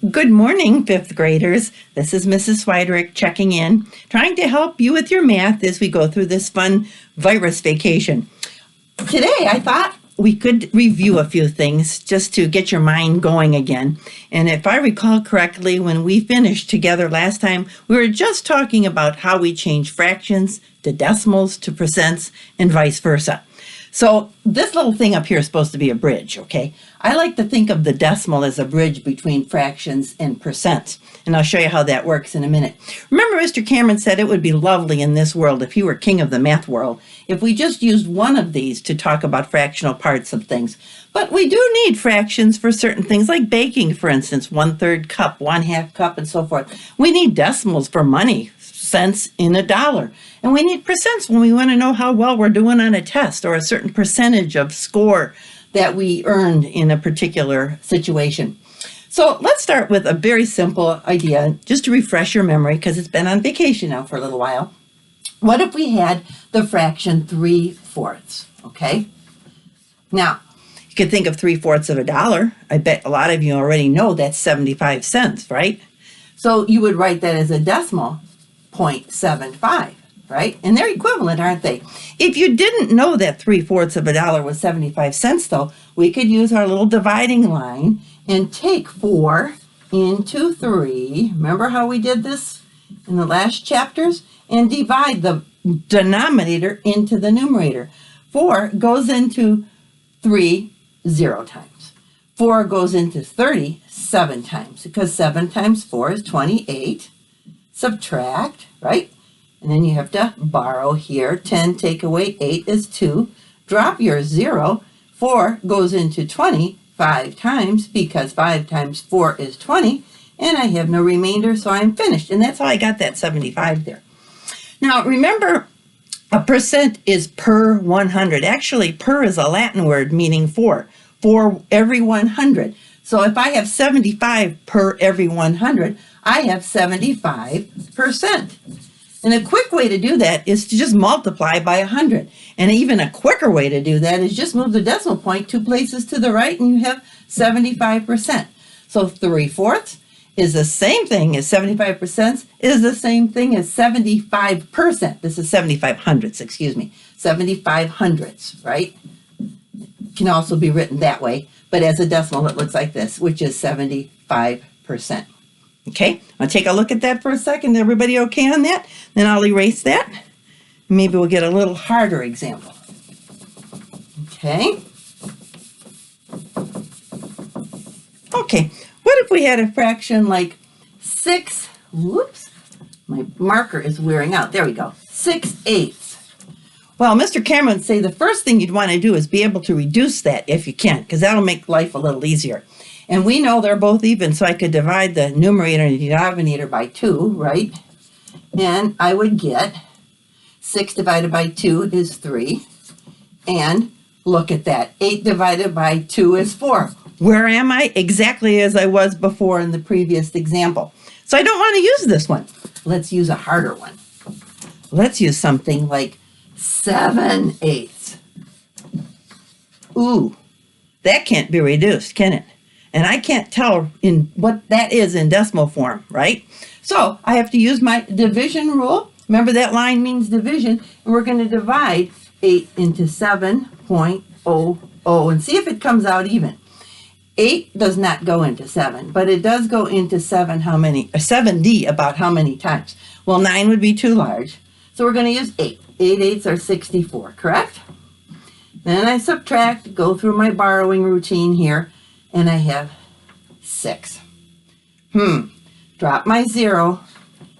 Good morning, fifth graders. This is Mrs. Swiderick checking in, trying to help you with your math as we go through this fun virus vacation. Today, I thought we could review a few things just to get your mind going again. And if I recall correctly, when we finished together last time, we were just talking about how we change fractions to decimals to percents and vice versa. So this little thing up here is supposed to be a bridge, okay? I like to think of the decimal as a bridge between fractions and percents, and I'll show you how that works in a minute. Remember, Mr. Cameron said it would be lovely in this world, if he were king of the math world, if we just used one of these to talk about fractional parts of things. But we do need fractions for certain things, like baking, for instance, 1/3 cup, 1/2 cup, and so forth. We need decimals for money, cents in a dollar. And we need percents when we want to know how well we're doing on a test or a certain percentage of score that we earned in a particular situation. So let's start with a very simple idea, just to refresh your memory, because it's been on vacation now for a little while. What if we had the fraction 3/4, okay? Now, you could think of 3/4 of a dollar. I bet a lot of you already know that's 75 cents, right? So you would write that as a decimal, 0.75, right? And they're equivalent, aren't they? If you didn't know that 3/4 of a dollar was 75 cents, though, we could use our little dividing line and take 4 into 3. Remember how we did this in the last chapters? And divide the denominator into the numerator. 4 goes into 3 0 times. 4 goes into 30 7 times, because 7 times 4 is 28. Subtract, right? And then you have to borrow here. 10 take away 8 is 2. Drop your 0. 4 goes into 20 5 times, because 5 times 4 is 20. And I have no remainder, so I'm finished. And that's how I got that 75 there. Now, remember, a percent is per 100. Actually, per is a Latin word meaning for every 100. So if I have 75 per every 100, I have 75%. And a quick way to do that is to just multiply by 100. And even a quicker way to do that is just move the decimal point 2 places to the right, and you have 75%. So 3/4 is the same thing as 75% is the same thing as 75%. This is 75/100, excuse me. 75/100, right? Can also be written that way, but as a decimal it looks like this, which is 75%. Okay, I'll take a look at that for a second. Everybody okay on that? Then I'll erase that. Maybe we'll get a little harder example. Okay. Okay, what if we had a fraction like 6, whoops, my marker is wearing out. There we go, 6/8. Well, Mr. Cameron would say the first thing you'd want to do is be able to reduce that if you can, because that'll make life a little easier. And we know they're both even, so I could divide the numerator and the denominator by 2, right? And I would get 6 divided by 2 is 3. And look at that, 8 divided by 2 is 4. Where am I? Exactly as I was before in the previous example. So I don't want to use this one. Let's use a harder one. Let's use something like 7/8. Ooh, that can't be reduced, can it? And I can't tell in what that is in decimal form, right? So I have to use my division rule. Remember, that line means division, and we're going to divide 8 into 7.00 and see if it comes out even. 8 does not go into 7, but it does go into 70 about how many times? Well, 9 would be too large, so we're going to use 8. 8 8s are 64, correct? Then I subtract, go through my borrowing routine here, and I have 6. Drop my 0.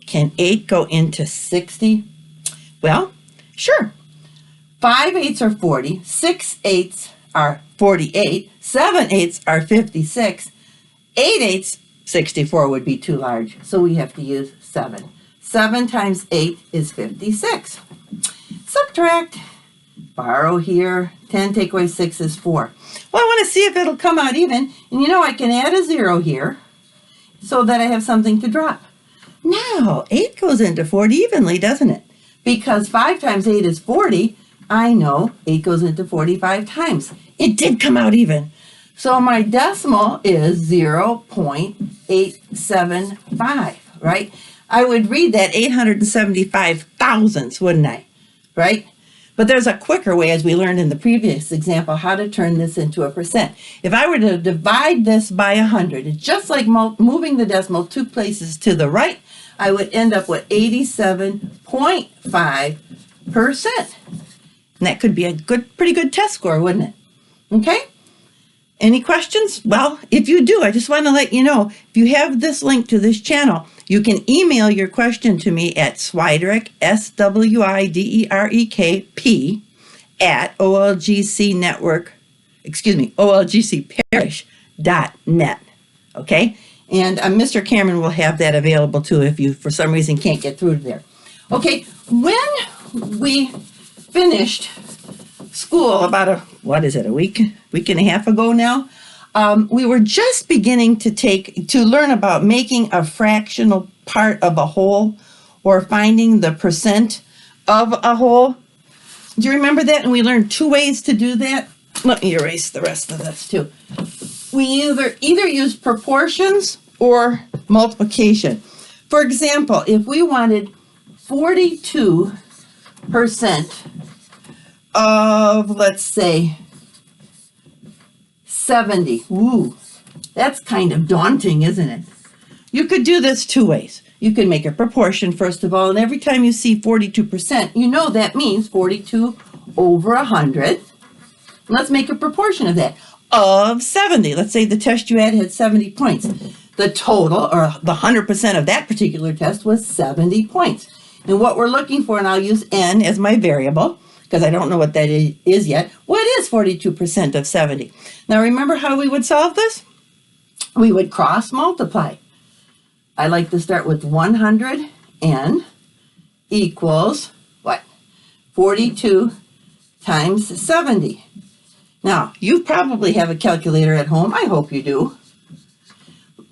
Can 8 go into 60? Well, sure. 5 8s are 40. 6 8s are 48. 7 8s are 56. 8 8s, 64 would be too large, so we have to use 7. 7 times 8 is 56. Subtract, borrow here, 10 take away 6 is 4. Well, I want to see if it'll come out even, and you know I can add a 0 here so that I have something to drop. Now, 8 goes into 40 evenly, doesn't it? Because 5 times 8 is 40, I know 8 goes into 45 times. It did come out even. So my decimal is 0.45. 875, right? I would read that 875 thousandths, wouldn't I? Right? But there's a quicker way, as we learned in the previous example, how to turn this into a percent. If I were to divide this by 100, it's just like moving the decimal 2 places to the right, I would end up with 87.5%. And that could be a pretty good test score, wouldn't it? Okay? Any questions? Well, if you do, I just want to let you know, if you have this link to this channel, you can email your question to me at Swiderek, SWIDEREKP, at olgcparish.net. Okay? And Mr. Cameron will have that available too if you, for some reason, can't get through there. Okay, when we finished school about a week and a half ago now, we were just beginning to learn about making a fractional part of a whole or finding the percent of a whole. Do you remember that? And we learned 2 ways to do that. Let me erase the rest of this too. We either use proportions or multiplication. For example, if we wanted 42% of, let's say, 70. Ooh, that's kind of daunting, isn't it? You could do this 2 ways. You can make a proportion, first of all, and every time you see 42%, you know that means 42 over 100. Let's make a proportion of that, of 70. Let's say the test you had 70 points. The total, or the 100% of that particular test, was 70 points. And what we're looking for, and I'll use n as my variable, because I don't know what that is yet. What is 42% of 70? Now remember how we would solve this? We would cross multiply. I like to start with 100n equals what? 42 times 70. Now, you probably have a calculator at home. I hope you do.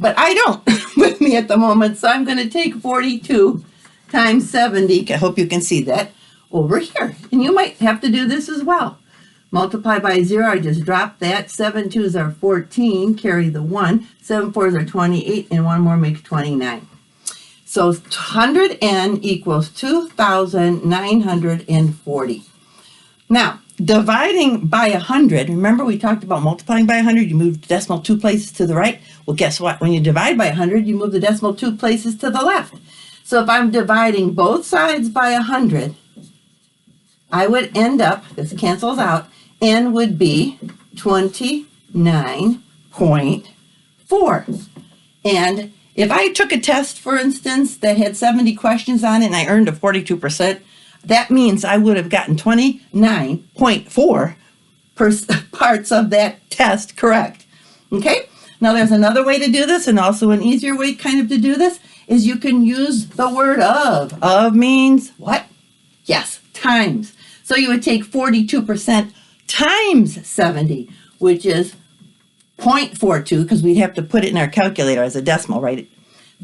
But I don't with me at the moment, so I'm going to take 42 times 70. I hope you can see that. Over here. And you might have to do this as well. Multiply by 0, I just drop that. 7 2s are 14, carry the 1. 7 4s are 28, and 1 more makes 29. So 100n equals 2,940. Now, dividing by 100, remember we talked about multiplying by 100, you move the decimal 2 places to the right. Well, guess what? When you divide by 100, you move the decimal 2 places to the left. So if I'm dividing both sides by 100, I would end up, this cancels out, n would be 29.4. And if I took a test, for instance, that had 70 questions on it and I earned a 42%, that means I would have gotten 29.4 parts of that test correct. Okay? Now there's another way to do this, and also an easier way kind of to do this, is you can use the word of. Of means what? Yes, times. So you would take 42% times 70, which is 0.42, because we'd have to put it in our calculator as a decimal, right?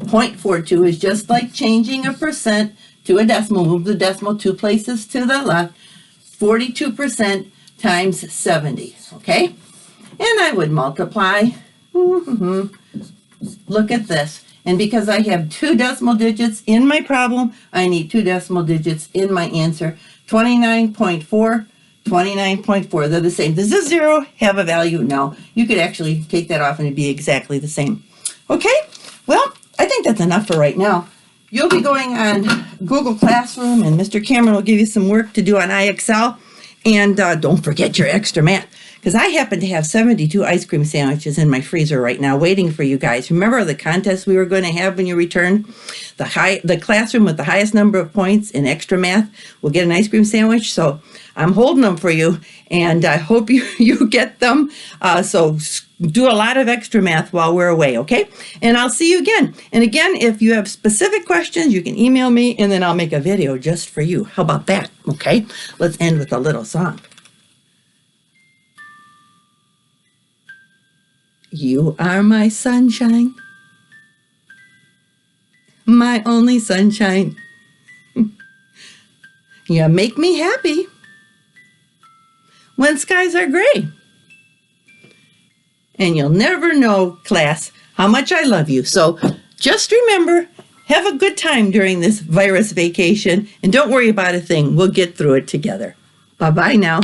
0.42 is just like changing a percent to a decimal. Move the decimal 2 places to the left. 42% times 70, okay? And I would multiply. Look at this. And because I have 2 decimal digits in my problem, I need 2 decimal digits in my answer. 29.4, 29.4. They're the same. Does this 0 have a value? No. You could actually take that off and it'd be exactly the same. Okay? Well, I think that's enough for right now. You'll be going on Google Classroom, and Mr. Cameron will give you some work to do on IXL. And don't forget your extra math, because I happen to have 72 ice cream sandwiches in my freezer right now waiting for you guys. Remember the contest we were going to have when you return? The classroom with the highest number of points in extra math will get an ice cream sandwich. So I'm holding them for you, and I hope you get them. So do a lot of extra math while we're away, okay? And I'll see you again. And again, if you have specific questions, you can email me, and then I'll make a video just for you. How about that? Okay? Let's end with a little song. You are my sunshine, my only sunshine. You make me happy when skies are gray and you'll never know, class, how much I love you. So just remember, have a good time during this virus vacation, and don't worry about a thing. We'll get through it together. Bye-bye now.